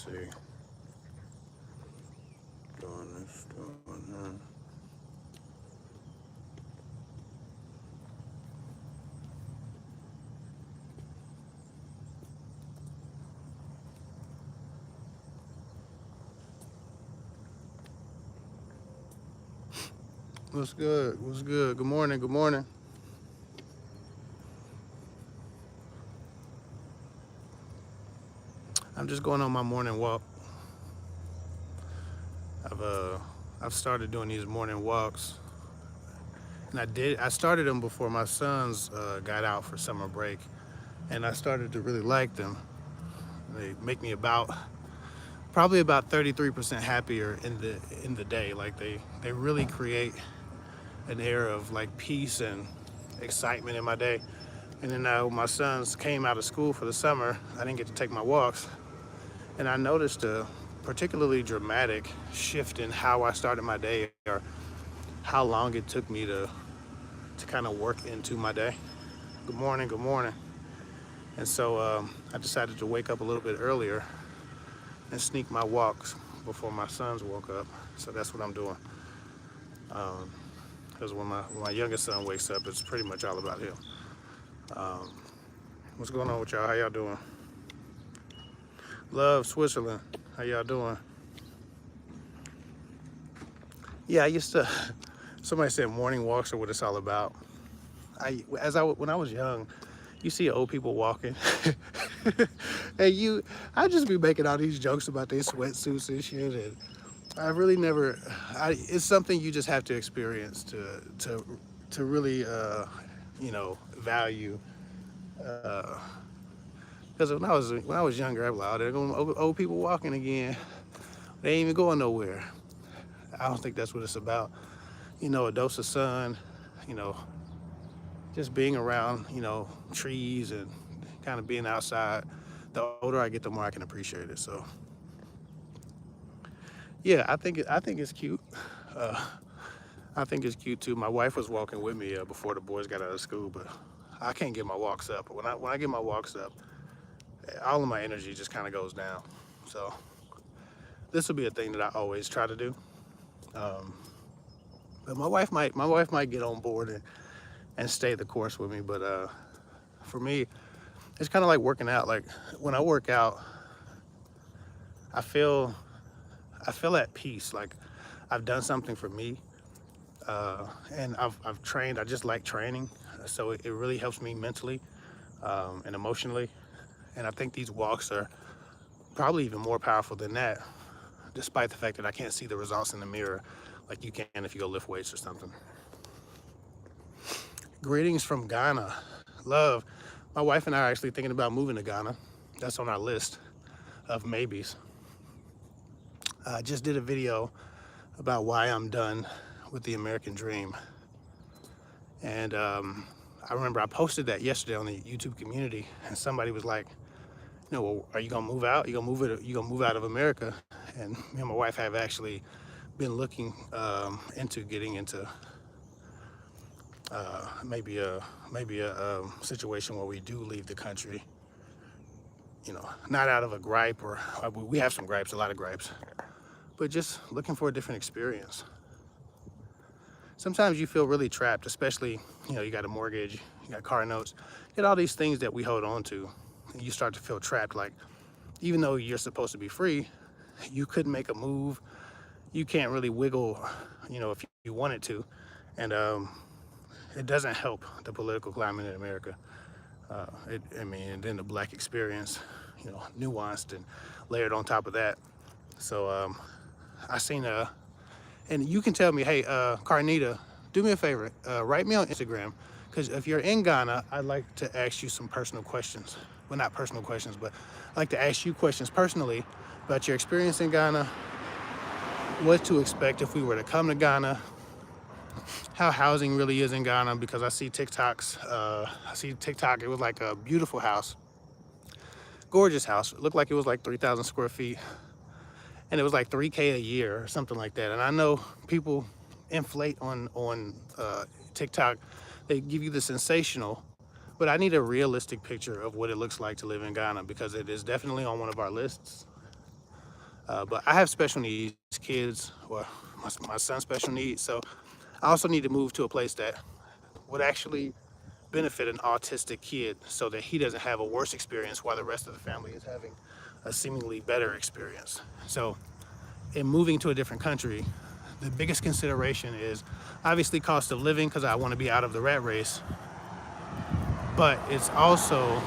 see. Doing this, doing that. What's good? What's good? Good morning. Good morning. I'm just going on my morning walk. I've uh I've started doing these morning walks, and I started them before my sons got out for summer break, and I started to really like them. They make me probably about 33% happier in the day. Like they really create an air of like peace and excitement in my day. And then now my sons came out of school for the summer. I didn't get to take my walks, and I noticed a particularly dramatic shift in how I started my day or how long it took me to kind of work into my day. Good morning, good morning. And so I decided to wake up a little bit earlier and sneak my walks before my sons woke up. So that's what I'm doing. Because when my youngest son wakes up, it's pretty much all about him. Um, what's going on with y'all? How y'all doing? Love, Switzerland. How y'all doing? Yeah, I used to. Somebody said morning walks are what it's all about. When I was young, you see old people walking, and I just be making all these jokes about their sweatsuits and shit, and I really never. It's something you just have to experience to really, value. Because when I was younger, I was like, oh, there going old people walking again. They ain't even going nowhere. I don't think that's what it's about. A dose of sun, you know, just being around, trees and kind of being outside. The older I get, the more I can appreciate it. So, yeah, I think it's cute. Uh, I think it's cute too. My wife was walking with me before the boys got out of school, but I can't get my walks up. When I get my walks up, all of my energy just kind of goes down. So this will be a thing that I always try to do. Um, but my wife might get on board and stay the course with me. But for me, it's kind of like working out. Like when I work out, I feel I feel at peace. Like I've done something for me, and I've trained. I just like training, so it really helps me mentally and emotionally. And I think these walks are probably even more powerful than that, despite the fact that I can't see the results in the mirror like you can if you go lift weights or something. Greetings from Ghana. Love. My wife and I are actually thinking about moving to Ghana. That's on our list of maybes. I just did a video about why I'm done with the American dream. And I remember I posted that yesterday on the YouTube community, and somebody was like, well, are you gonna move out? You gonna move out of America? And me and my wife have actually been looking into getting into maybe a situation where we do leave the country. Not out of a gripe or we have some gripes, a lot of gripes, but just looking for a different experience. Sometimes you feel really trapped, especially, you got a mortgage, you got car notes, you got all these things that we hold on to. And you start to feel trapped, like even though you're supposed to be free, you couldn't make a move. You can't really wiggle, if you wanted to. And it doesn't help the political climate in America. And then the black experience, nuanced and layered on top of that. So I seen and you can tell me, hey, Carnita, do me a favor, write me on Instagram, because if you're in Ghana, I'd like to ask you some personal questions. Well, not personal questions, but I'd like to ask you questions personally about your experience in Ghana, what to expect if we were to come to Ghana, how housing really is in Ghana, because I see TikTok, it was like a beautiful house, gorgeous house. It looked like it was like 3,000 square feet. And it was like 3K a year or something like that. And I know people inflate on TikTok. They give you the sensational, but I need a realistic picture of what it looks like to live in Ghana, because it is definitely on one of our lists. But I have special needs kids, or my son's special needs. So I also need to move to a place that would actually benefit an autistic kid so that he doesn't have a worse experience while the rest of the family is having a seemingly better experience. So in moving to a different country, the biggest consideration is obviously cost of living because I want to be out of the rat race, but it's also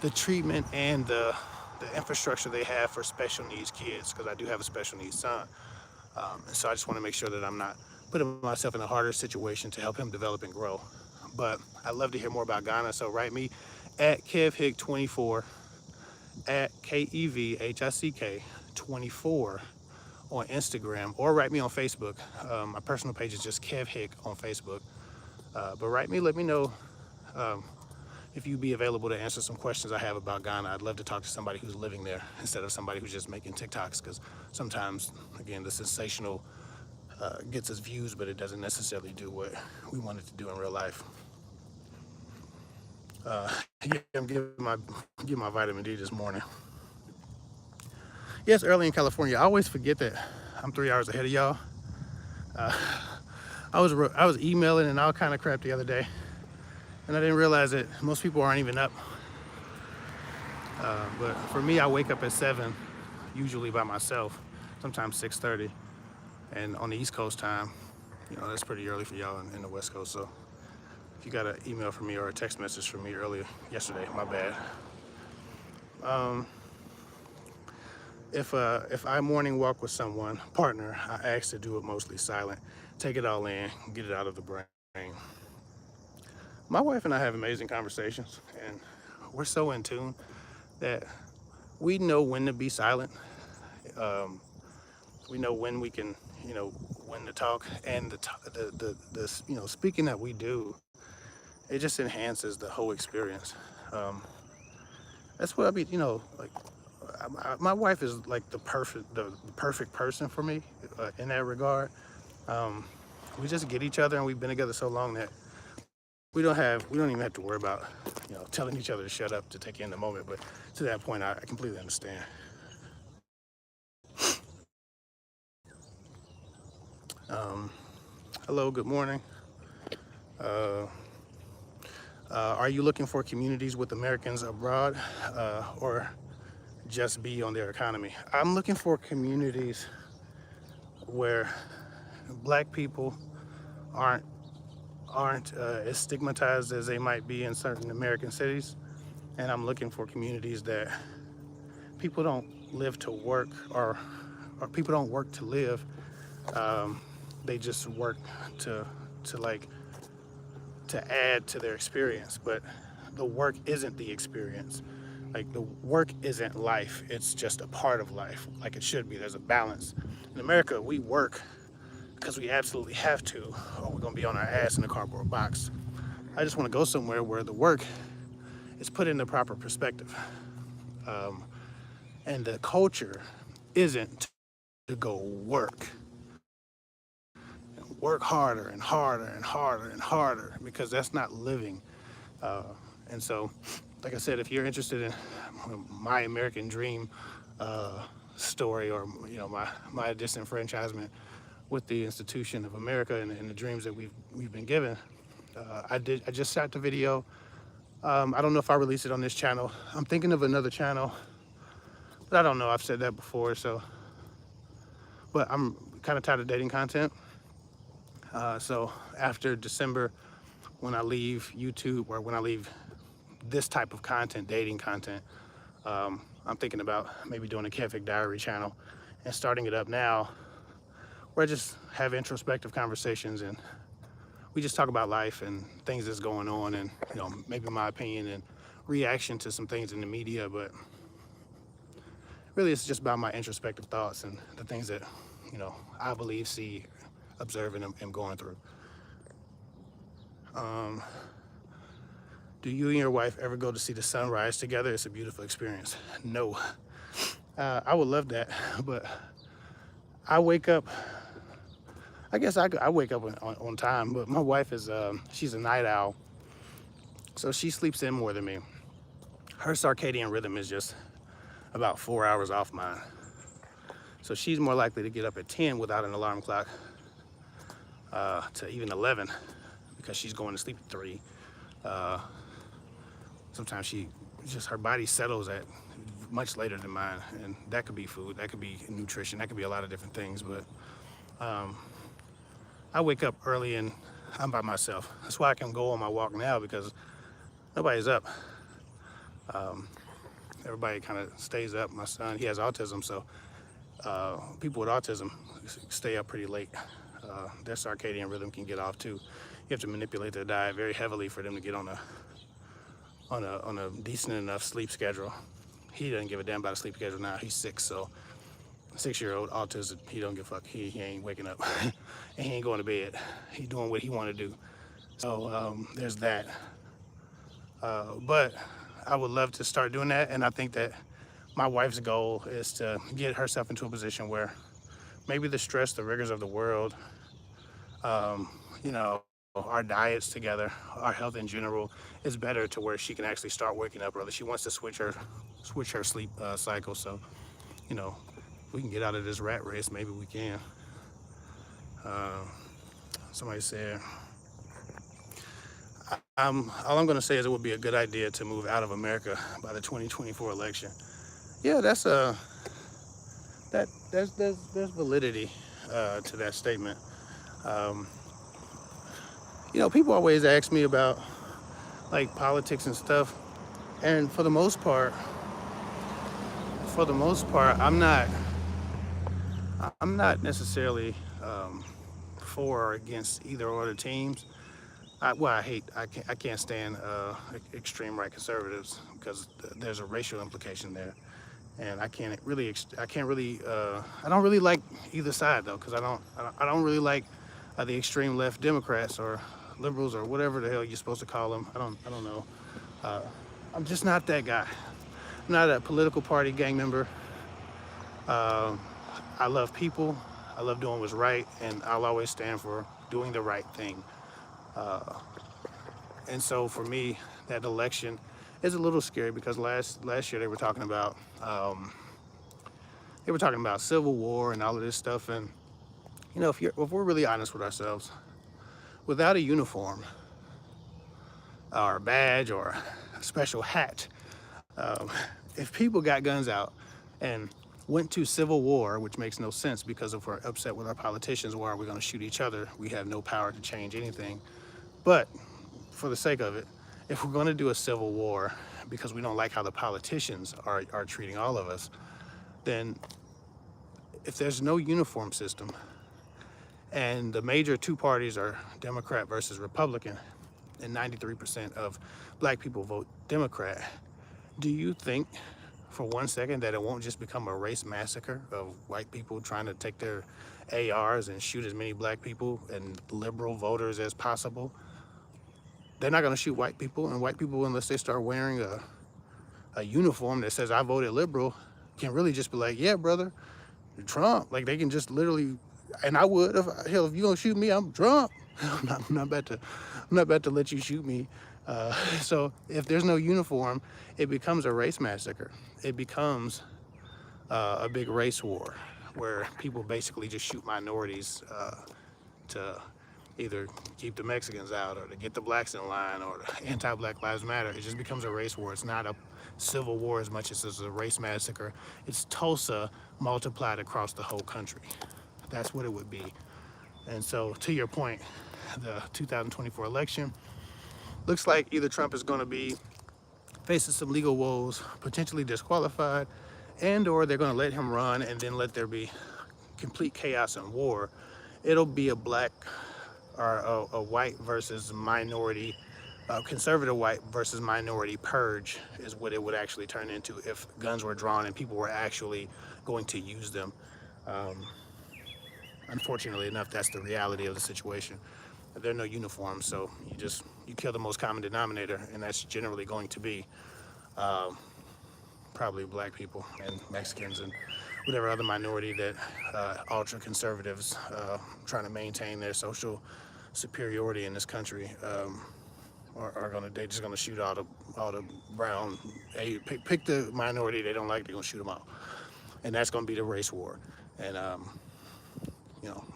the treatment and the infrastructure they have for special needs kids, because I do have a special needs son. And so I just want to make sure that I'm not putting myself in a harder situation to help him develop and grow. But I'd love to hear more about Ghana, so write me at kevhick24, at KEVHICK 24 on Instagram, or write me on Facebook. My personal page is just Kev Hick on Facebook. But write me, let me know if you'd be available to answer some questions I have about Ghana. I'd love to talk to somebody who's living there instead of somebody who's just making TikToks, because sometimes, again, the sensational gets us views, but it doesn't necessarily do what we want it to do in real life. Yeah, I'm getting my vitamin D this morning. Yes, early in California. I always forget that I'm 3 hours ahead of y'all. I was emailing and all kind of crap the other day, and I didn't realize that most people aren't even up. But for me, I wake up at 7, usually by myself, sometimes 6:30, and on the East Coast time, that's pretty early for y'all in the West Coast. So if you got an email from me or a text message from me earlier yesterday, my bad. If I morning walk with someone, partner, I ask to do it mostly silent, take it all in, get it out of the brain. My wife and I have amazing conversations, and we're so in tune that we know when to be silent. We know when we can, when to talk, and the speaking that we do, it just enhances the whole experience. That's what I mean, like my wife is like the perfect person for me in that regard. We just get each other, and we've been together so long that we don't even have to worry about telling each other to shut up to take in the moment. But to that point, I completely understand. Hello, good morning. Are you looking for communities with Americans abroad, or just be on their economy? I'm looking for communities where Black people aren't as stigmatized as they might be in certain American cities, and I'm looking for communities that people don't live to work, or people don't work to live. They just work to add to their experience, but the work isn't the experience. Like, the work isn't life, it's just a part of life, like it should be. There's a balance. In America, we work because we absolutely have to, or we're gonna be on our ass in a cardboard box. I just want to go somewhere where the work is put in the proper perspective, and the culture isn't to go work harder and harder and harder and harder, because that's not living. And so, like I said, if you're interested in my American dream story, or my disenfranchisement with the institution of America, and the dreams that we've been given, I just shot the video. I don't know if I release it on this channel. I'm thinking of another channel, but I don't know. I've said that before. But I'm kind of tired of dating content. So after December, when I leave YouTube, or when I leave this type of content, dating content, I'm thinking about maybe doing a Kev Hick Diary channel and starting it up now, where I just have introspective conversations, and we just talk about life and things that's going on, and maybe my opinion and reaction to some things in the media. But really, it's just about my introspective thoughts and the things that I believe, see, observe, and am going through. Do you and your wife ever go to see the sunrise together? It's a beautiful experience. No. I would love that, but I wake up, I guess I wake up on time, but my wife is, she's a night owl, so she sleeps in more than me. Her circadian rhythm is just about 4 hours off mine. So she's more likely to get up at 10 without an alarm clock to even 11 because she's going to sleep at 3. Uh, Sometimes her body settles at much later than mine, and that could be food, that could be nutrition, that could be a lot of different things. But I wake up early and I'm by myself. That's why I can go on my walk now, because nobody's up. Everybody kind of stays up. My son, he has autism, so people with autism stay up pretty late. Their circadian rhythm can get off too. You have to manipulate their diet very heavily for them to get on a decent enough sleep schedule. He doesn't give a damn about a sleep schedule now. He's 6, so 6-year-old autism, he don't give a fuck. He ain't waking up and he ain't going to bed. He doing what he want to do. So there's that. But I would love to start doing that, and I think that my wife's goal is to get herself into a position where maybe the stress, the rigors of the world, you know, our diets together, our health in general is better to where she can actually start waking up early. She wants to switch her sleep cycle. So, you know, we can get out of this rat race. Maybe we can. Somebody said, all I'm going to say is it would be a good idea to move out of America by the 2024 election. Yeah, there's validity to that statement. You know, people always ask me about like politics and stuff, and for the most part, I'm not necessarily for or against either or the teams. I can't stand extreme right conservatives because there's a racial implication there, and I don't really like either side though, because I don't really like the extreme left Democrats or liberals or whatever the hell you're supposed to call them. I don't know. I'm just not that guy. I'm not a political party gang member. I love people. I love doing what's right, and I'll always stand for doing the right thing. And so for me, that election is a little scary because last year they were talking about civil war and all of this stuff. And you know, if we're really honest with ourselves, without a uniform or a badge or a special hat, if people got guns out and went to civil war, which makes no sense because if we're upset with our politicians, why are we going to shoot each other? We have no power to change anything. But for the sake of it, if we're going to do a civil war because we don't like how the politicians are treating all of us, then if there's no uniform system and the major two parties are Democrat versus Republican, and 93% of black people vote Democrat, do you think for 1 second that it won't just become a race massacre of white people trying to take their ARs and shoot as many black people and liberal voters as possible? They're not going to shoot white people, and white people, unless they start wearing a uniform that says I voted liberal, can really just be like, yeah, brother, Trump. Like they can just literally, and I would, if you're gonna shoot me, I'm Trump. I'm not about to let you shoot me. So if there's no uniform, it becomes a race massacre. It becomes a big race war where people basically just shoot minorities to either keep the Mexicans out or to get the blacks in line or anti-Black Lives Matter. It just becomes a race war. It's not a civil war as much as it's a race massacre. It's Tulsa multiplied across the whole country. That's what it would be. And so to your point, the 2024 election looks like either Trump is going to be facing some legal woes, potentially disqualified, and or they're going to let him run and then let there be complete chaos and war. It'll be a black or a white versus minority, conservative white versus minority purge is what it would actually turn into if guns were drawn and people were actually going to use them. Unfortunately enough, that's the reality of the situation. There are no uniforms, so you kill the most common denominator, and that's generally going to be probably black people and Mexicans and whatever other minority that ultra conservatives trying to maintain their social superiority in this country they just gonna shoot all the brown. Pick the minority they don't like, they're gonna shoot them out, and that's gonna be the race war, and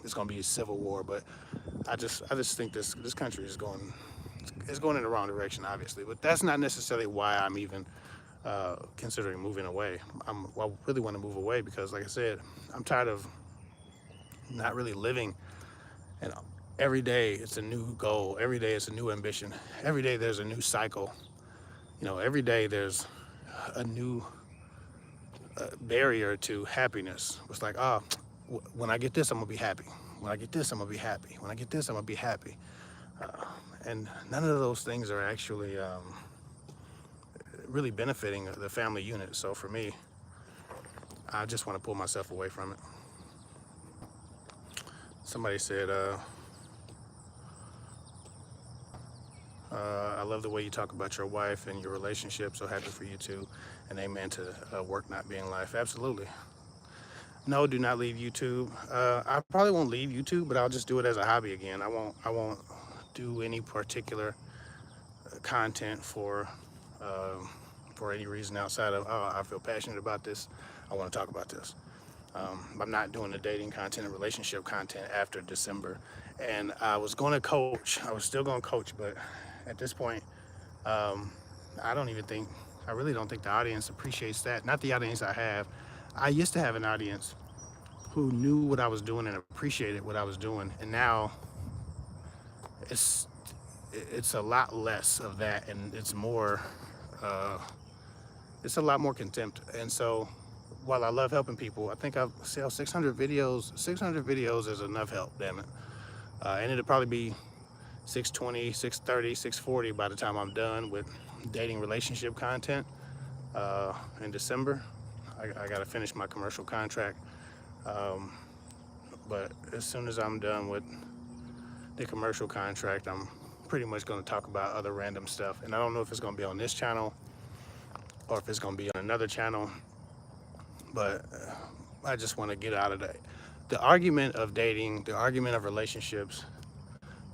it's gonna be a civil war. But I just think this country is going in the wrong direction, obviously. But that's not necessarily why I'm even considering moving away. I really want to move away because, like I said, I'm tired of not really living. And every day it's a new goal. Every day it's a new ambition. Every day there's a new cycle. Every day there's a new barrier to happiness. It's like, when I get this, I'm gonna be happy. When I get this, I'm gonna be happy. When I get this, I'm gonna be happy. And none of those things are actually really benefiting the family unit. So for me, I just want to pull myself away from it. Somebody said, I love the way you talk about your wife and your relationship. So happy for you too. And amen to work not being life. Absolutely. No, do not leave YouTube. I probably won't leave YouTube, but I'll just do it as a hobby again. I won't do any particular content for any reason outside of, I feel passionate about this, I want to talk about this. I'm not doing the dating content and relationship content after December. And I was going to coach. I was still going to coach, but at this point, I really don't think the audience appreciates that. Not the audience I have. I used to have an audience who knew what I was doing and appreciated what I was doing. And now it's a lot less of that, and it's a lot more contempt. And so while I love helping people, I think I've sell 600 videos. 600 videos is enough help, damn it. And it'll probably be 620, 630, 640 by the time I'm done with dating relationship content in December. I got to finish my commercial contract. But as soon as I'm done with the commercial contract, I'm pretty much going to talk about other random stuff. And I don't know if it's going to be on this channel or if it's going to be on another channel. But I just want to get out of the argument of dating, the argument of relationships,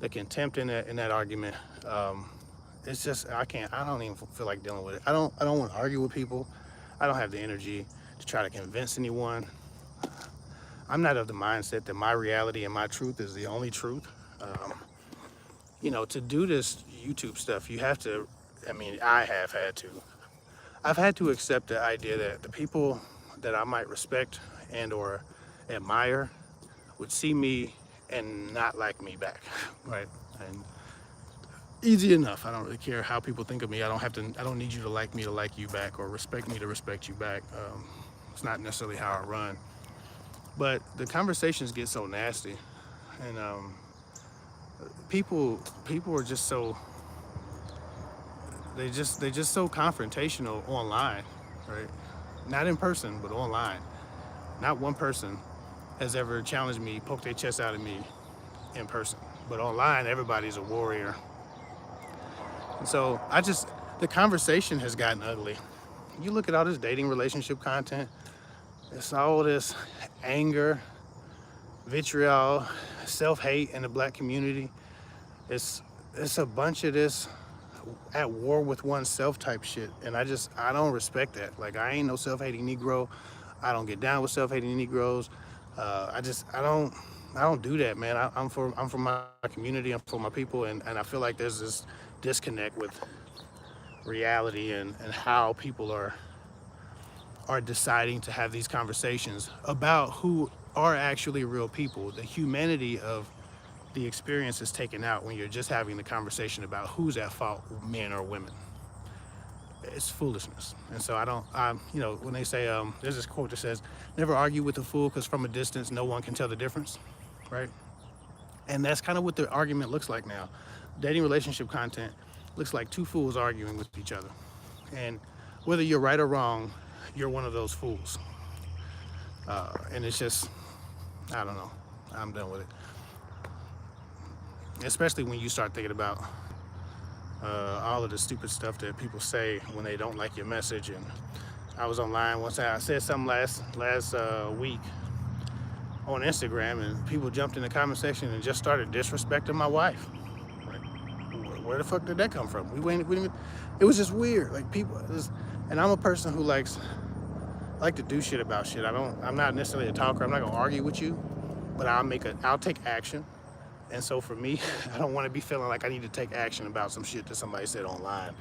the contempt in that argument. It's just, I don't even feel like dealing with it. I don't want to argue with people. I don't have the energy to try to convince anyone. I'm not of the mindset that my reality and my truth is the only truth. To do this YouTube stuff, you have to, I've had to accept the idea that the people that I might respect and or admire would see me and not like me back, right? And easy enough. I don't really care how people think of me. I don't need you to like me to like you back, or respect me to respect you back. It's not necessarily how I run. But the conversations get so nasty, and people are just so, they just so confrontational online, right? Not in person, but online. Not one person has ever challenged me, poked their chest out at me in person. But online, everybody's a warrior. And so the conversation has gotten ugly. You look at all this dating relationship content, it's all this anger, vitriol, self-hate in the black community. It's a bunch of this at war with oneself type shit, and I don't respect that. Like, I ain't no self-hating Negro. I don't get down with self-hating Negroes. I don't do that, man. I'm for my community. I'm for my people, and I feel like there's this disconnect with reality and how people are deciding to have these conversations about who are actually real people. The humanity of the experience is taken out when you're just having the conversation about who's at fault, men or women. It's foolishness. And so when they say, there's this quote that says, never argue with a fool because from a distance, no one can tell the difference, right? And that's kind of what the argument looks like now. Dating relationship content looks like two fools arguing with each other. And whether you're right or wrong, you're one of those fools. And it's just, I don't know. I'm done with it. Especially when you start thinking about all of the stupid stuff that people say when they don't like your message. And I was online once, I said something last week on Instagram, and people jumped in the comment section and just started disrespecting my wife. Like, where the fuck did that come from? We didn't even, it was just weird. Like people, and I'm a person who like to do shit about shit. I'm not necessarily a talker. I'm not gonna argue with you, but I'll take action. And so for me, I don't want to be feeling like I need to take action about some shit that somebody said online.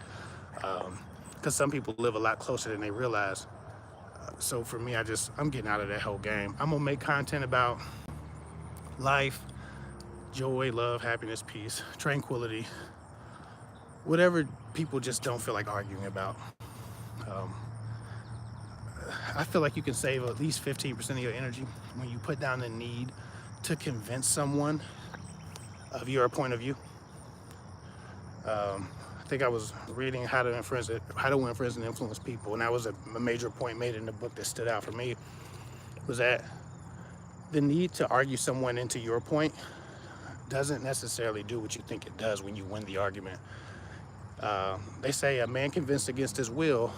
Because some people live a lot closer than they realize. So for me, I'm getting out of that whole game. I'm gonna make content about life, joy, love, happiness, peace, tranquility, whatever people just don't feel like arguing about. I feel like you can save at least 15% of your energy when you put down the need to convince someone of your point of view. I think I was reading How to Win Friends and Influence People, and that was a major point made in the book that stood out for me, was that the need to argue someone into your point doesn't necessarily do what you think it does when you win the argument. They say a man convinced against his will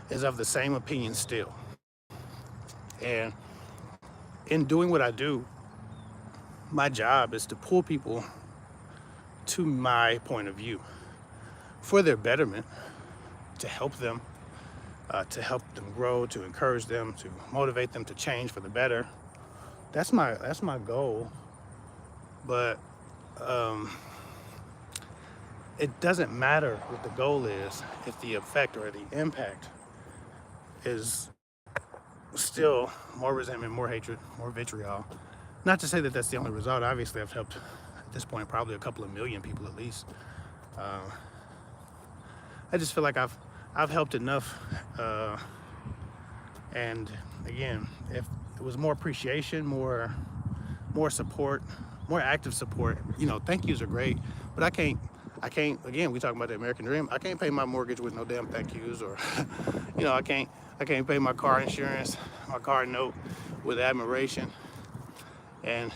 is of the same opinion still. And in doing what I do, my job is to pull people to my point of view for their betterment, to help them grow, to encourage them, to motivate them to change for the better. That's my goal. But it doesn't matter what the goal is if the effect or the impact is still more resentment, more hatred, more vitriol. Not to say that that's the only result. Obviously, I've helped at this point probably a couple of million people at least. I just feel like I've helped enough. And again, if it was more appreciation, more support, more active support, thank yous are great, but I can't, again, we talking about the American dream. I can't pay my mortgage with no damn thank yous, or, I can't pay my car insurance, my car note with admiration. And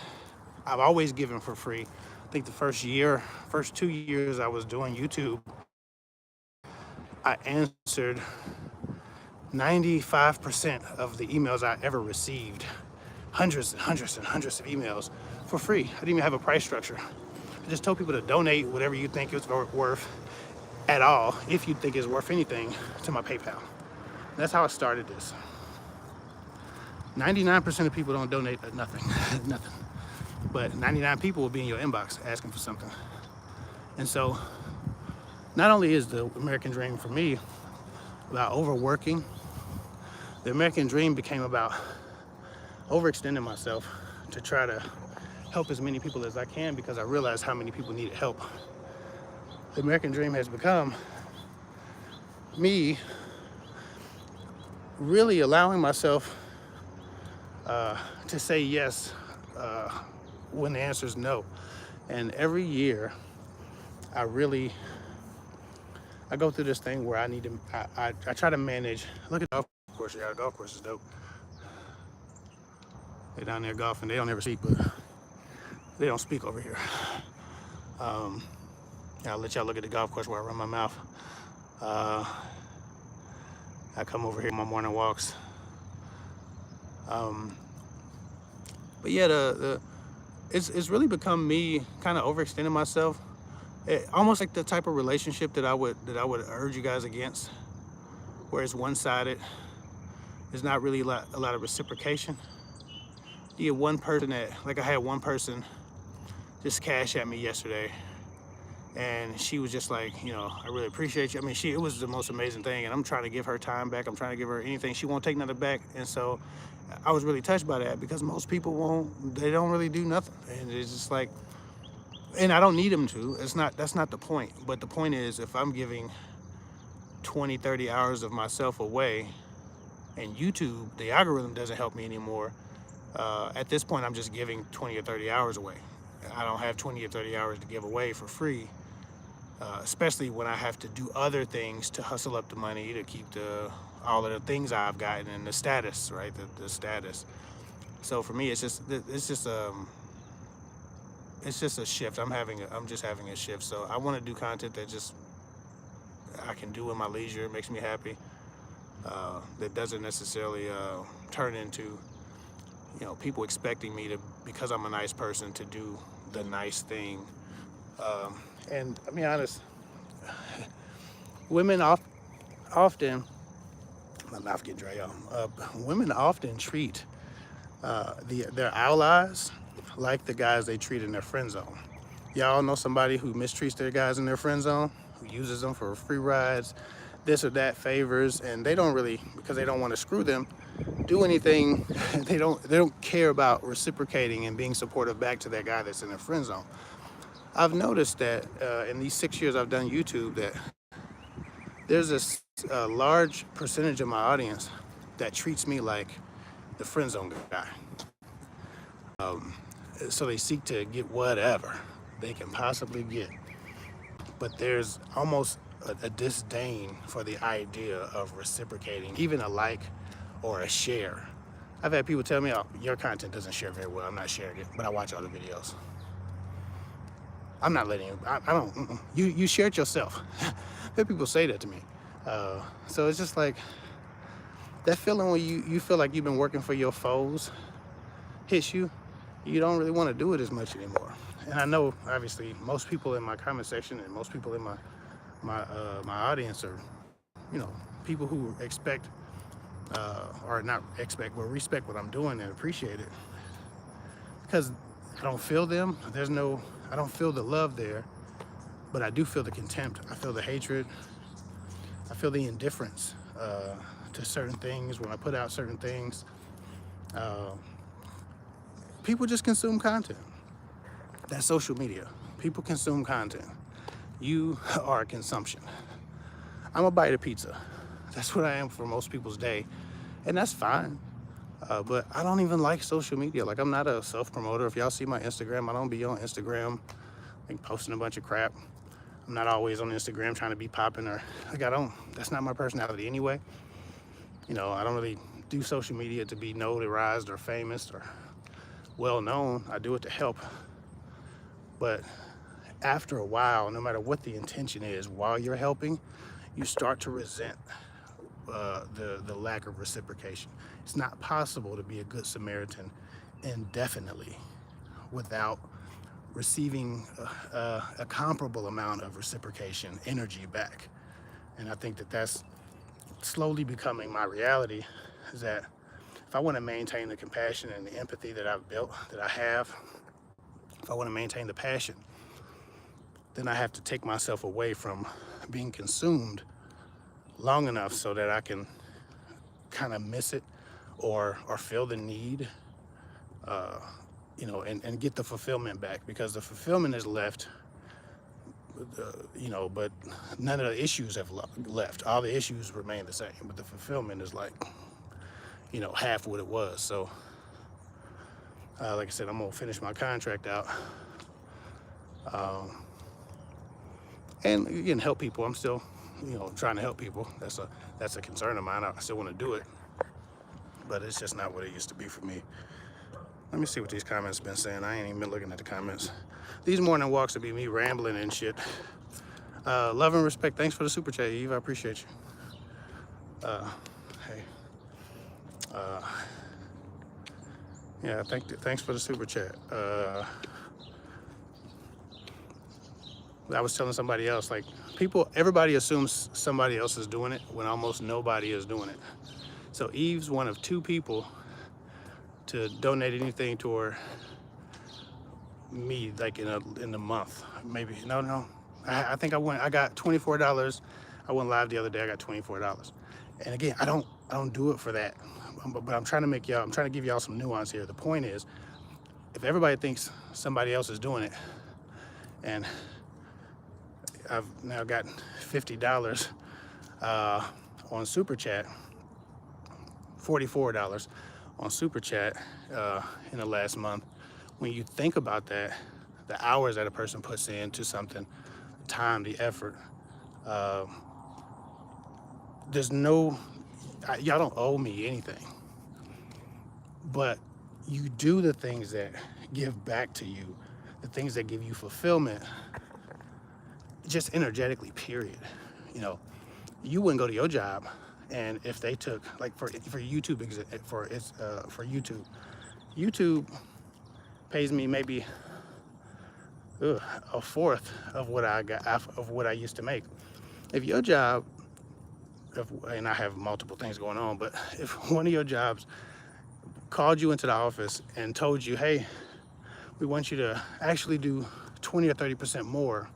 I've always given for free. I think the first 2 years I was doing YouTube, I answered 95% of the emails I ever received, hundreds and hundreds and hundreds of emails for free. I didn't even have a price structure. I just told people to donate whatever you think it's worth at all, if you think it's worth anything, to my PayPal. That's how I started this. 99% of people don't donate nothing, nothing. But 99 people will be in your inbox asking for something. And so, not only is the American dream for me about overworking, the American dream became about overextending myself to try to help as many people as I can, because I realized how many people needed help. The American dream has become me really allowing myself to say yes when the answer is no. And every year, I go through this thing where I try to manage. Look at the golf course. Yeah, the golf course is dope. They're down there golfing. They don't ever speak, but they don't speak over here. I'll let y'all look at the golf course where I run my mouth. I come over here on my morning walks. But yeah, it's really become me kind of overextending myself. Almost like the type of relationship that I would urge you guys against, where it's one-sided. There's not really a lot of reciprocation. You get one person I had one person just cash at me yesterday, and she was just like, I really appreciate you. I mean, it was the most amazing thing, and I'm trying to give her time back. I'm trying to give her anything. She won't take nothing back, and so I was really touched by that, because most people they don't really do nothing, and it's just like, and I don't need them to. That's not the point. But the point is, if I'm giving 20, 30 hours of myself away, and YouTube, the algorithm doesn't help me anymore, at this point, I'm just giving 20 or 30 hours away. I don't have 20 or 30 hours to give away for free, especially when I have to do other things to hustle up the money to keep all of the things I've gotten, and the status, right? The status. So for me, it's just a shift. I'm just having a shift. So I want to do content that just I can do in my leisure. It makes me happy. That doesn't necessarily turn into people expecting me to, because I'm a nice person, to do the nice thing. And I'll be honest, women often, my mouth get dry, y'all. Women often treat their allies like the guys they treat in their friend zone. Y'all know somebody who mistreats their guys in their friend zone, who uses them for free rides, this or that favors, and they don't really, because they don't want to screw them, do anything. They don't care about reciprocating and being supportive back to that guy that's in their friend zone. I've noticed that in these 6 years I've done YouTube, that there's a large percentage of my audience that treats me like the friend zone guy. So they seek to get whatever they can possibly get. But there's almost a disdain for the idea of reciprocating, even a like or a share. I've had people tell me, oh, your content doesn't share very well, I'm not sharing it, but I watch all the videos. I'm not letting you, I don't, you share it yourself. I've people say that to me. So it's just like, that feeling when you feel like you've been working for your foes hits you, you don't really want to do it as much anymore. And I know, obviously, most people in my comment section and most people in my audience are, people who expect, or not expect, but respect what I'm doing and appreciate it. Because I don't feel them. I don't feel the love there, but I do feel the contempt. I feel the hatred. I feel the indifference to certain things when I put out certain things. People just consume content. That's social media. People consume content. You are consumption. I'm a bite of pizza. That's what I am for most people's day. And that's fine. But I don't even like social media. Like, I'm not a self-promoter. If y'all see my Instagram, I don't be on Instagram like posting a bunch of crap. I'm not always on Instagram trying to be popping or like, that's not my personality anyway. I don't really do social media to be notarized or famous or well known. I do it to help. But after a while, no matter what the intention is, while you're helping, you start to resent the lack of reciprocation. It's not possible to be a good Samaritan indefinitely without receiving a comparable amount of reciprocation, energy back. And I think that that's slowly becoming my reality, is that if I want to maintain the compassion and the empathy that I've built, that I have, if I want to maintain the passion, then I have to take myself away from being consumed long enough so that I can kind of miss it or feel the need, and get the fulfillment back, because the fulfillment is left, but none of the issues have left. All the issues remain the same, but the fulfillment is like, half what it was. So, like I said, I'm gonna finish my contract out, and again, help people. I'm still, trying to help people. That's a concern of mine. I still want to do it, but it's just not what it used to be for me. Let me see what these comments been saying. I ain't even been looking at the comments. These morning walks will be me rambling and shit. Love and respect. Thanks for the super chat, Eve. I appreciate you. Hey. Yeah, thanks for the super chat. I was telling somebody else, like, everybody assumes somebody else is doing it when almost nobody is doing it. So Eve's one of 2 people to donate anything toward me, like in a month, maybe. No. I think I got $24. I went live the other day. I got $24. And again, I don't do it for that. But I'm trying to give y'all some nuance here. The point is, if everybody thinks somebody else is doing it, and I've now got $50 on Super Chat, $44 on Super Chat in the last month. When you think about that, the hours that a person puts into something, the time, the effort, y'all don't owe me anything. But you do the things that give back to you, the things that give you fulfillment, just energetically, period. You wouldn't go to your job, and if they took, like, for YouTube, for YouTube pays me maybe ugh, a fourth of what I got of what I used to make. If your job, and I have multiple things going on, but if one of your jobs called you into the office and told you, hey, we want you to actually do 20 or 30% more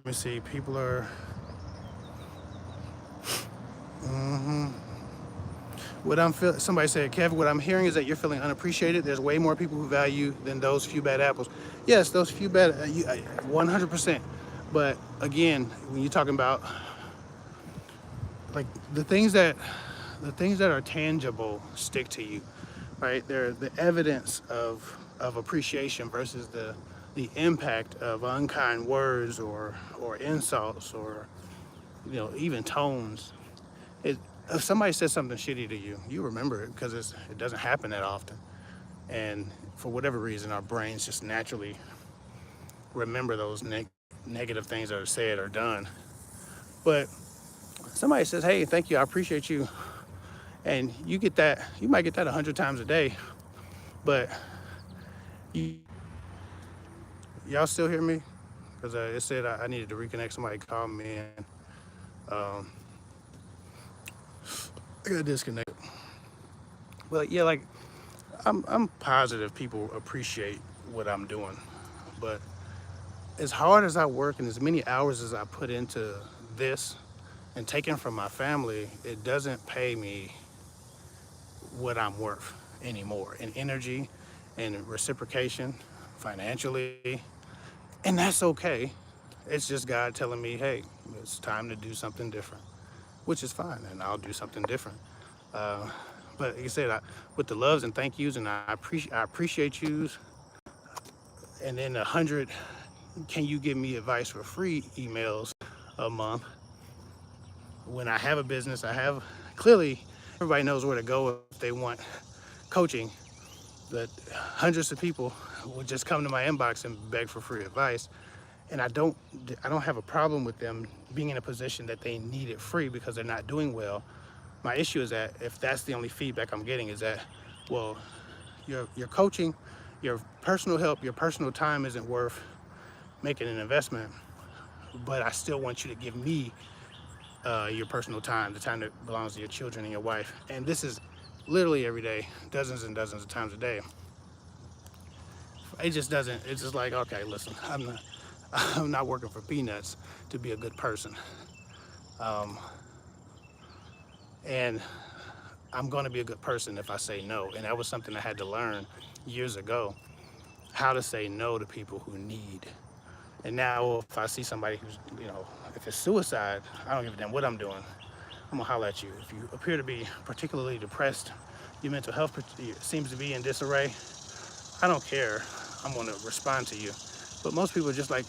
let me see. People are. Mm-hmm. What I'm feeling, somebody said, Kevin, what I'm hearing is that you're feeling unappreciated. There's way more people who value than those few bad apples. Yes, those few bad, 100%. But again, when you're talking about like the things that are tangible stick to you, right? They're the evidence of appreciation versus the impact of unkind words or insults or even tones. It, if somebody says something shitty to you, you remember it because it doesn't happen that often. And for whatever reason, our brains just naturally remember those negative things that are said or done. But somebody says, "Hey, thank you, I appreciate you," and you might get that 100 times a day. But you, y'all still hear me? Because it said I needed to reconnect. Somebody called me and um, I got disconnected. Well, yeah, like I'm positive people appreciate what I'm doing, but as hard as I work and as many hours as I put into this and taken from my family, it doesn't pay me what I'm worth anymore in energy and reciprocation financially. And that's okay. It's just God telling me, hey, it's time to do something different, which is fine. And I'll do something different. Uh, but like I said, with the loves and thank yous and I appreciate yous, and then 100, can you give me advice for free emails a month. When I have a business, I have clearly everybody knows where to go if they want coaching. That hundreds of people will just come to my inbox and beg for free advice, and I don't have a problem with them being in a position that they need it free because they're not doing well. My issue is that if that's the only feedback I'm getting is that, well, your coaching, your personal help, your personal time isn't worth making an investment, but I still want you to give me your personal time, the time that belongs to your children and your wife. And this is literally every day, dozens and dozens of times a day. It just doesn't. It's just like, okay, listen, I'm not working for peanuts to be a good person, um, and I'm going to be a good person if I say no. And that was something I had to learn years ago, how to say no to people who need. And now, if I see somebody who's, if it's suicide, I don't give a damn what I'm doing. I'm gonna holler at you. If you appear to be particularly depressed, your mental health seems to be in disarray, I don't care. I'm gonna respond to you. But most people are just like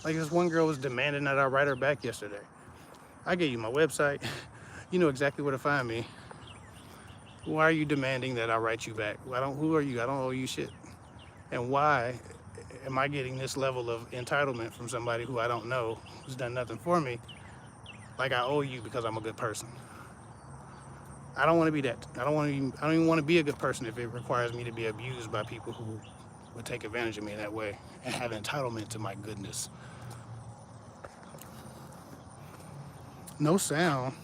this one girl was demanding that I write her back yesterday. I gave you my website. You know exactly where to find me. Why are you demanding that I write you back? Who are you? I don't owe you shit. And why am I getting this level of entitlement from somebody who I don't know, who's done nothing for me, like I owe you because I'm a good person? I don't want to be that. I don't even want to be a good person if it requires me to be abused by people who would take advantage of me in that way and have entitlement to my goodness. No sound.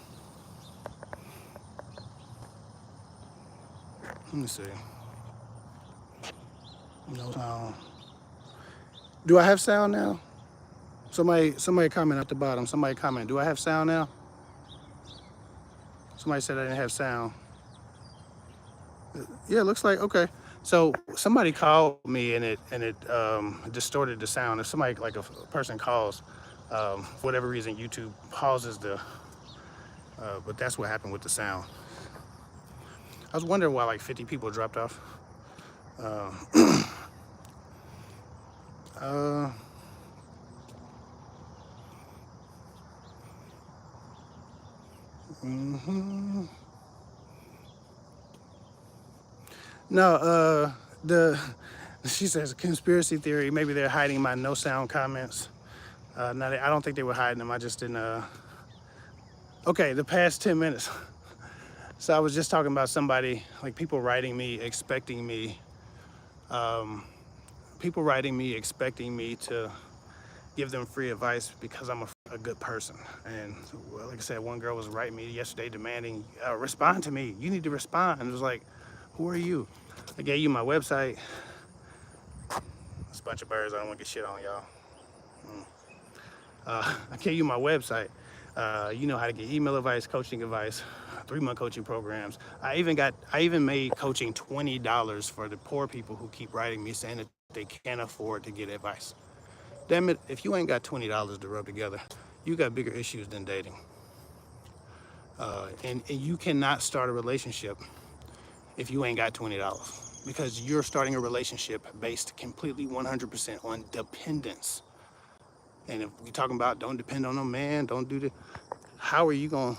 Let me see. No sound. Do I have sound now? Somebody comment at the bottom. Somebody comment. Do I have sound now? Somebody said I didn't have sound. Yeah, it looks like okay. So somebody called me and it distorted the sound. If somebody like a person calls, for whatever reason YouTube pauses but that's what happened with the sound. I was wondering why like 50 people dropped off. Uh, uh, mhm. No, the she says conspiracy theory. Maybe they're hiding my no sound comments. No, I don't think they were hiding them. I just didn't. Okay, the past 10 minutes. So I was just talking about somebody, like um, people writing me, expecting me to give them free advice because I'm a good person. And well, like I said, one girl was writing me yesterday demanding, respond to me. You need to respond. And it was like, who are you? I gave you my website. It's a bunch of birds. I don't want to get shit on y'all. I gave you my website. You know how to get email advice, coaching advice, 3-month coaching programs. I even made coaching $20 for the poor people who keep writing me saying that they can't afford to get advice. Damn it, if you ain't got $20 to rub together, you got bigger issues than dating. And you cannot start a relationship if you ain't got $20 because you're starting a relationship based completely 100% on dependence. And if we talking about don't depend on a man, don't do the, how are you gonna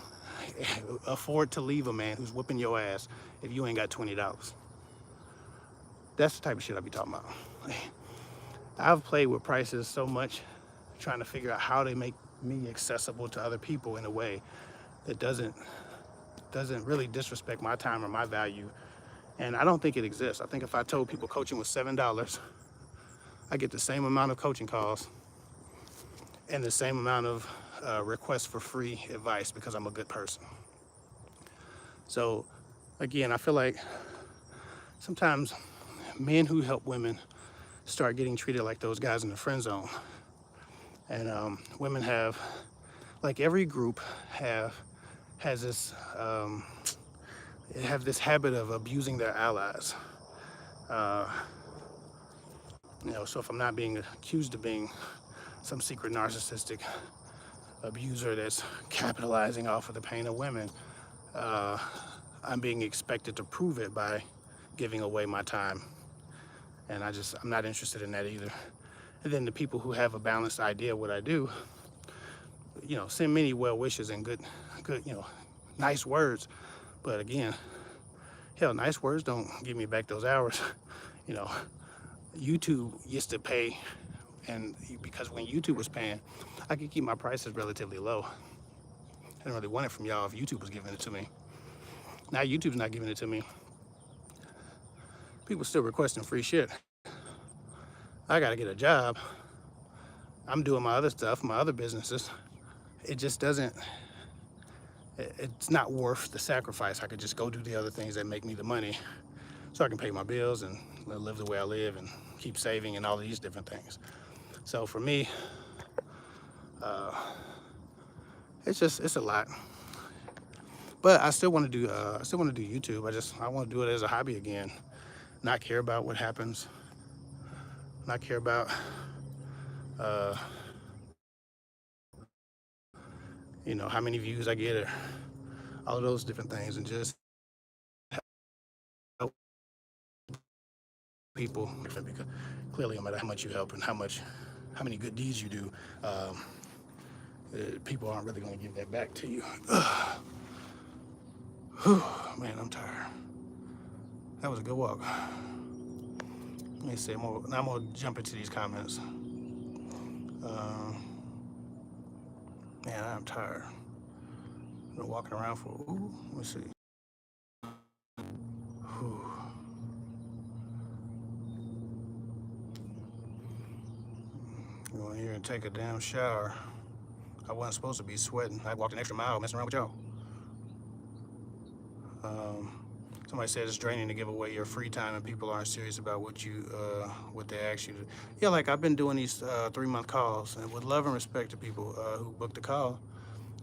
afford to leave a man who's whooping your ass if you ain't got $20? That's the type of shit I be talking about. I've played with prices so much, trying to figure out how to make me accessible to other people in a way that doesn't really disrespect my time or my value. And I don't think it exists. I think if I told people coaching was $7, I get the same amount of coaching calls and the same amount of requests for free advice because I'm a good person. So again, I feel like sometimes men who help women start getting treated like those guys in the friend zone. And women like every group has this have this habit of abusing their allies. Uh, so if I'm not being accused of being some secret narcissistic abuser that's capitalizing off of the pain of women, I'm being expected to prove it by giving away my time. And I'm not interested in that either. And then the people who have a balanced idea of what I do, send many well wishes and good, nice words. But again, hell, nice words don't give me back those hours. YouTube used to pay, and because when YouTube was paying, I could keep my prices relatively low. I didn't really want it from y'all if YouTube was giving it to me. Now YouTube's not giving it to me. People still requesting free shit. I gotta get a job. I'm doing my other stuff, my other businesses. It just doesn't, it's not worth the sacrifice. I could just go do the other things that make me the money so I can pay my bills and live the way I live and keep saving and all these different things. So for me, it's a lot. But I still want to do YouTube. I want to do it as a hobby again. Not care about what happens. Not care about how many views I get or all of those different things, and just help people, because clearly no matter how much you help and how many good deeds you do, people aren't really going to give that back to you. Man, I'm tired. That was a good walk. Let me see. Now I'm gonna jump into these comments. Man, I'm tired. Been walking around for, let me see. Go in here and take a damn shower. I wasn't supposed to be sweating. I walked an extra mile messing around with y'all. Somebody said it's draining to give away your free time and people aren't serious about what they ask you to. Yeah, like I've been doing these 3-month calls, and with love and respect to people who booked the call,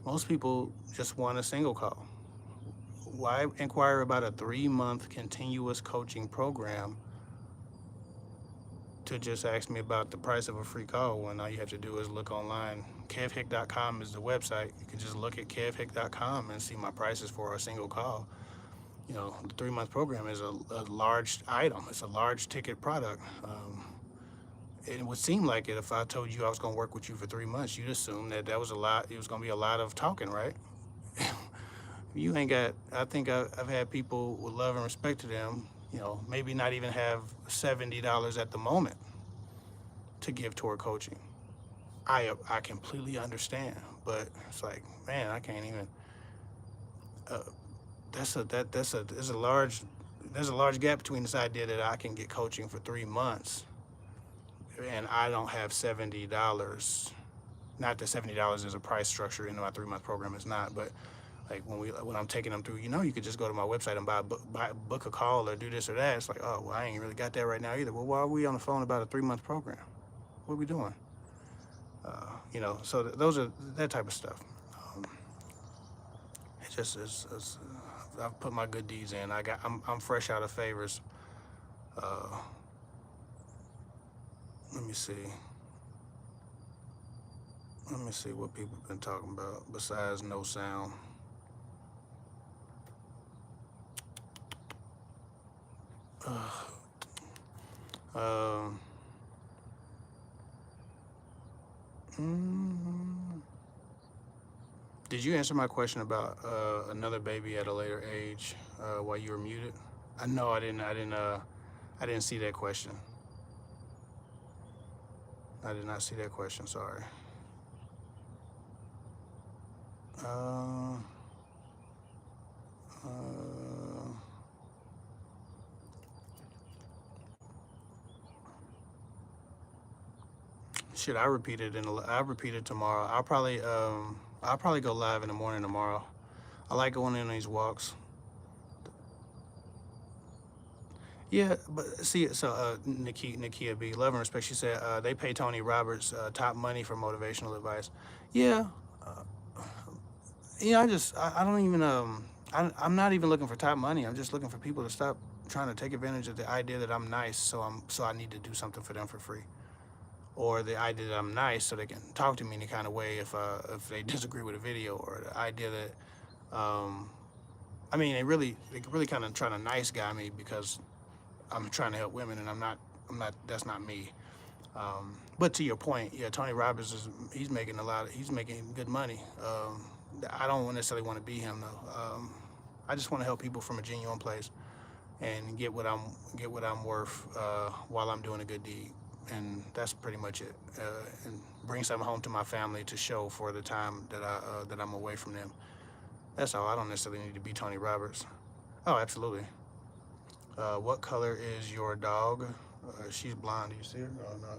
most people just want a single call. Why inquire about a 3-month continuous coaching program to just ask me about the price of a free call when all you have to do is look online? kevhick.com is the website. You can just look at kevhick.com and see my prices for a single call. The 3-month program is a large item. It's a large ticket product. It would seem like it if I told you I was going to work with you for 3 months. You'd assume that was a lot. It was going to be a lot of talking, right? You ain't got. I think I've had people with love and respect to them. Maybe not even have $70 at the moment to give toward coaching. I completely understand, but it's like, man, I can't even. There's a large gap between this idea that I can get coaching for 3 months and I don't have $70. Not that $70 is a price structure in my 3-month program, it's not, but like when I'm taking them through, you could just go to my website and book a call or do this or that. It's like, oh, well, I ain't really got that right now either. Well, why are we on the phone about a 3-month program? What are we doing? So those are that type of stuff. Um, it's just I've put my good deeds in. I'm fresh out of favors. Uh, let me see. Let me see what people have been talking about besides no sound. Um, mm, did you answer my question about another baby at a later age while you were muted? I know I didn't. I didn't. I didn't see that question. I did not see that question. Sorry. Uh, uh, Shit, I repeat it I'll repeat it tomorrow. I'll probably go live in the morning tomorrow. I like going in these walks. Yeah, but see, so Nakia B, love and respect. She said they pay Tony Roberts top money for motivational advice. Yeah, yeah. I don't even I'm not even looking for top money. I'm just looking for people to stop trying to take advantage of the idea that I'm nice, so I need to do something for them for free, or the idea that I'm nice so they can talk to me in any kind of way if they disagree with a video, or the idea that I mean they really kind of trying to nice guy me because I'm trying to help women and I'm not that's not me. But to your point, yeah, Tony Robbins he's making he's making good money. I don't necessarily want to be him though. I just want to help people from a genuine place and get what I'm worth while I'm doing a good deed, and that's pretty much it. And bring something home to my family to show for the time that I'm away from them. That's all. I don't necessarily need to be Tony Roberts. Oh, absolutely. What color is your dog? She's blonde. Do you see her? Oh no.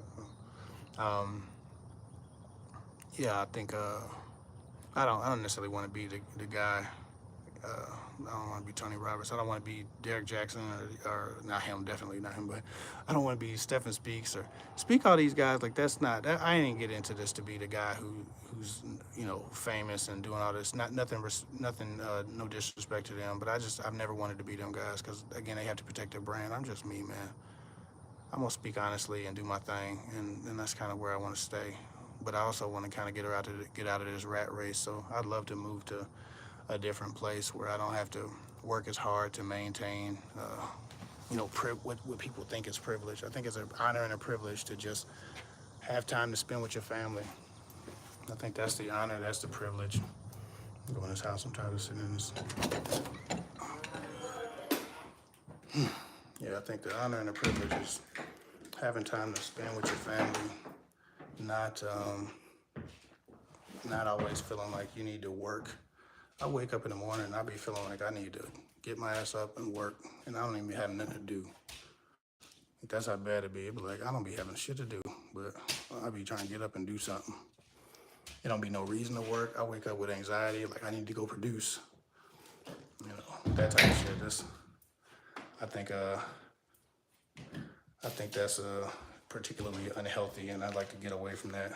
Yeah, I think I don't necessarily want to be the guy. Uh, I don't want to be Tony Roberts. I don't want to be Derek Jackson or not him, definitely not him. But I don't want to be Stephen Speaks or Speak. All these guys like that's not. I didn't get into this to be the guy who's famous and doing all this. Not nothing nothing. No disrespect to them, but I've never wanted to be them guys because again they have to protect their brand. I'm just me, man. I'm gonna speak honestly and do my thing, and that's kind of where I want to stay. But I also want to kind of get out of this rat race. So I'd love to move to a different place where I don't have to work as hard to maintain, what people think is privilege. I think it's an honor and a privilege to just have time to spend with your family. I think that's the honor, that's the privilege. Go in this house, I'm tired of sitting in this. Yeah, I think the honor and the privilege is having time to spend with your family, not not always feeling like you need to work. I wake up in the morning and I be feeling like I need to get my ass up and work, and I don't even have nothing to do. That's how bad it be. It be like I don't be having shit to do, but I be trying to get up and do something. It don't be no reason to work. I wake up with anxiety, like I need to go produce. That type of shit. I think uh, I think that's particularly unhealthy, and I'd like to get away from that.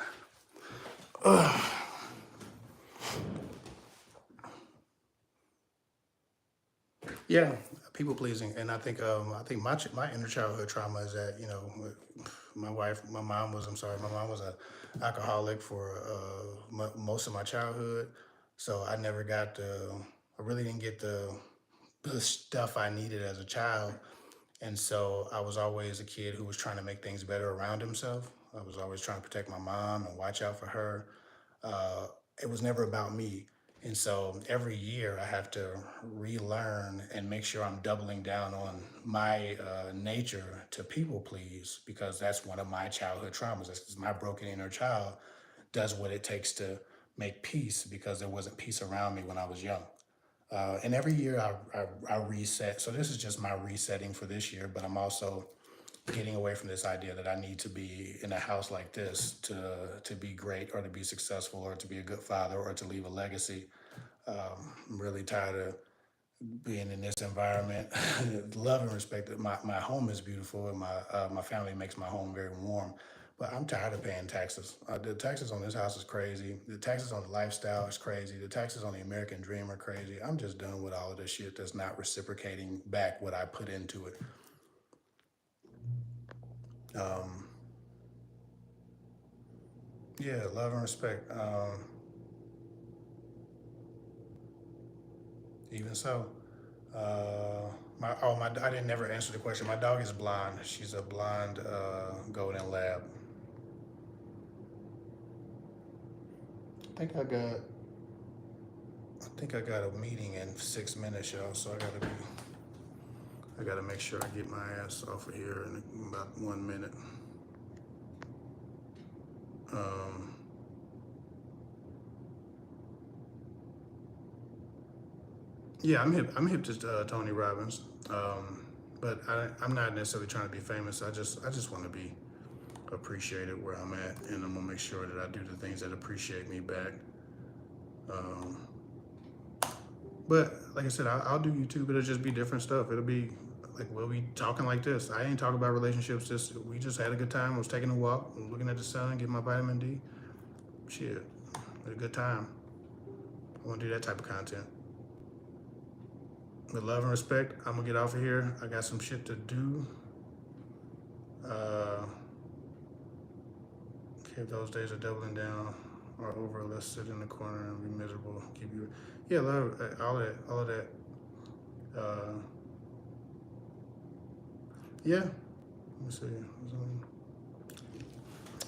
Yeah, people pleasing, and I think my inner childhood trauma is that my mom was my mom was a alcoholic for most of my childhood, so I really didn't get the stuff I needed as a child, and so I was always a kid who was trying to make things better around himself. I was always trying to protect my mom and watch out for her. uh, it was never about me. And so every year I have to relearn and make sure I'm doubling down on my nature to people please, because that's one of my childhood traumas. That's my broken inner child does what it takes to make peace because there wasn't peace around me when I was young. And every year I reset. So this is just my resetting for this year, but I'm also getting away from this idea that I need to be in a house like this to be great or to be successful or to be a good father or to leave a legacy. I'm really tired of being in this environment. Love and respect that my home is beautiful and my family makes my home very warm, But I'm tired of paying taxes. The taxes on this house is crazy. The taxes on the lifestyle is crazy. The taxes on the American dream are crazy. I'm just done with all of this shit that's not reciprocating back what I put into it. Um, yeah, love and respect. Even so, I didn't never answer the question. My dog is blind. She's a blind golden lab. I think I got I think I got a meeting in 6 minutes, y'all. So I gotta make sure I get my ass off of here in about 1 minute. Um, yeah, I'm hip to Tony Robbins, but I'm not necessarily trying to be famous. I just want to be appreciated where I'm at, and I'm gonna make sure that I do the things that appreciate me back. Um, but like I said, I'll do YouTube. It'll just be different stuff. It'll be like we'll be talking like this. I ain't talking about relationships. We just had a good time. I was taking a walk, looking at the sun, getting my vitamin D. Shit, had a good time. I want to do that type of content. With love and respect, I'm gonna get off of here. I got some shit to do. If those days are doubling down or over, let's sit in the corner and be miserable. Keep you, yeah, love all of that. Uh, yeah. Let me see.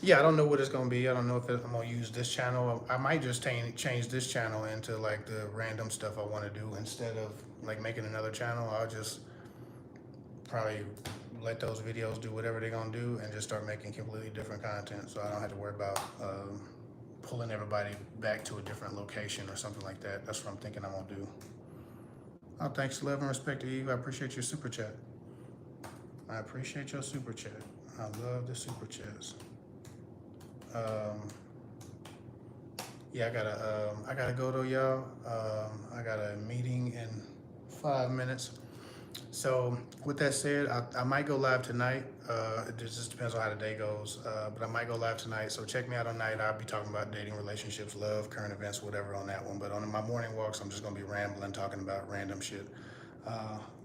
Yeah, I don't know what it's gonna be. I don't know if I'm gonna use this channel. I might just change this channel into like the random stuff I want to do instead of like making another channel. I'll just probably let those videos do whatever they're gonna do and just start making completely different content, so I don't have to worry about pulling everybody back to a different location or something like that. That's what I'm thinking I'm gonna do. Oh, thanks, love and respect to Eve. I appreciate your super chat. I appreciate your super chat. I love the super chats. Yeah, I gotta go though, y'all. I got a meeting in 5 minutes. So with that said, I might go live tonight. It just depends on how the day goes. But I might go live tonight. So check me out on night. I'll be talking about dating, relationships, love, current events, whatever on that one. But on my morning walks, I'm just gonna be rambling, talking about random shit.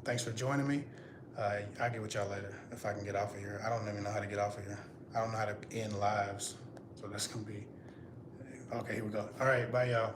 Thanks for joining me. I'll get with y'all later if I can get off of here. I don't even know how to get off of here. I don't know how to end lives. So that's gonna be, okay, here we go. All right, bye y'all.